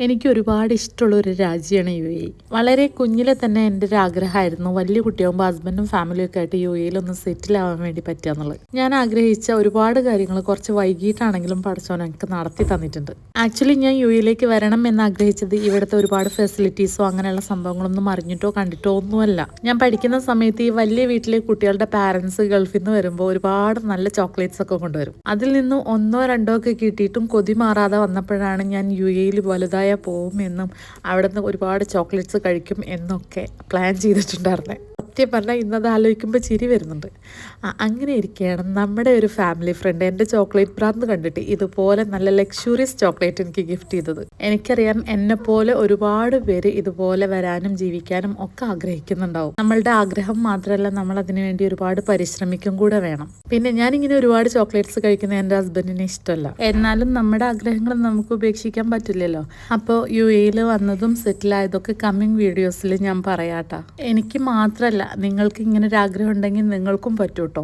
എനിക്ക് ഒരുപാട് ഇഷ്ടമുള്ള ഒരു രാജ്യമാണ് UAE. വളരെ കുഞ്ഞിലെ തന്നെ എൻ്റെ ഒരു ആഗ്രഹമായിരുന്നു വലിയ കുട്ടിയാകുമ്പോൾ ഹസ്ബൻഡും ഫാമിലിയും ഒക്കെ ആയിട്ട് UAEയിൽ ഒന്ന് സെറ്റിൽ ആവാൻ വേണ്ടി പറ്റുകയെന്നുള്ളത്. ഞാൻ ആഗ്രഹിച്ച ഒരുപാട് കാര്യങ്ങൾ കുറച്ച് വൈകിട്ടാണെങ്കിലും പഠിച്ചോൻ എനിക്ക് നടത്തി തന്നിട്ടുണ്ട്. ആക്ച്വലി ഞാൻ UAEയിലേക്ക് വരണം എന്ന് ആഗ്രഹിച്ചത് ഇവിടുത്തെ ഒരുപാട് ഫെസിലിറ്റീസോ അങ്ങനെയുള്ള സംഭവങ്ങളൊന്നും അറിഞ്ഞിട്ടോ കണ്ടിട്ടോ ഒന്നുമല്ല. ഞാൻ പഠിക്കുന്ന സമയത്ത് ഈ വലിയ വീട്ടിലെ കുട്ടികളുടെ പാരൻസ് ഗൾഫിൽ നിന്ന് വരുമ്പോൾ ഒരുപാട് നല്ല ചോക്ലേറ്റ്സ് ഒക്കെ കൊണ്ടുവരും. അതിൽ നിന്നും ഒന്നോ രണ്ടോ ഒക്കെ കിട്ടിയിട്ടും കൊതി മാറാതെ വന്നപ്പോഴാണ് ഞാൻ UAEയിൽ വലുതായ പോകുമെന്നും അവിടുന്ന് ഒരുപാട് ചോക്ലേറ്റ്സ് കഴിക്കും എന്നൊക്കെ പ്ലാൻ ചെയ്തിട്ടുണ്ടായിരുന്നത്. സത്യം പറഞ്ഞാൽ ഇന്നത് ആലോചിക്കുമ്പോൾ ചിരി വരുന്നുണ്ട്. അങ്ങനെ ഇരിക്കുകയാണ് നമ്മുടെ ഒരു ഫാമിലി ഫ്രണ്ട് എൻ്റെ ചോക്ലേറ്റ് ഭ്രാന്ത് കണ്ടിട്ട് ഇതുപോലെ നല്ല ലക്ഷൂറിയസ് ചോക്ലേറ്റ് എനിക്ക് ഗിഫ്റ്റ് ചെയ്തത്. എനിക്കറിയാം എന്നെപ്പോലെ ഒരുപാട് പേര് ഇതുപോലെ വരാനും ജീവിക്കാനും ഒക്കെ ആഗ്രഹിക്കുന്നുണ്ടാവും. നമ്മളുടെ ആഗ്രഹം മാത്രമല്ല, നമ്മൾ അതിനു വേണ്ടി ഒരുപാട് പരിശ്രമിക്കും കൂടെ വേണം. പിന്നെ ഞാനിങ്ങനെ ഒരുപാട് ചോക്ലേറ്റ്സ് കഴിക്കുന്ന എൻ്റെ ഹസ്ബൻഡിന് ഇഷ്ടമല്ല. എന്നാലും നമ്മുടെ ആഗ്രഹങ്ങൾ നമുക്ക് ഉപേക്ഷിക്കാൻ പറ്റില്ലല്ലോ. അപ്പോൾ UAEയിൽ വന്നതും സെറ്റിലായതൊക്കെ കമ്മിങ് വീഡിയോസിൽ ഞാൻ പറയാട്ടോ. എനിക്ക് മാത്രമല്ല, നിങ്ങൾക്ക് ഇങ്ങനെ ഒരു ആഗ്രഹം ഉണ്ടെങ്കിൽ നിങ്ങൾക്കും പറ്റൂട്ടോ.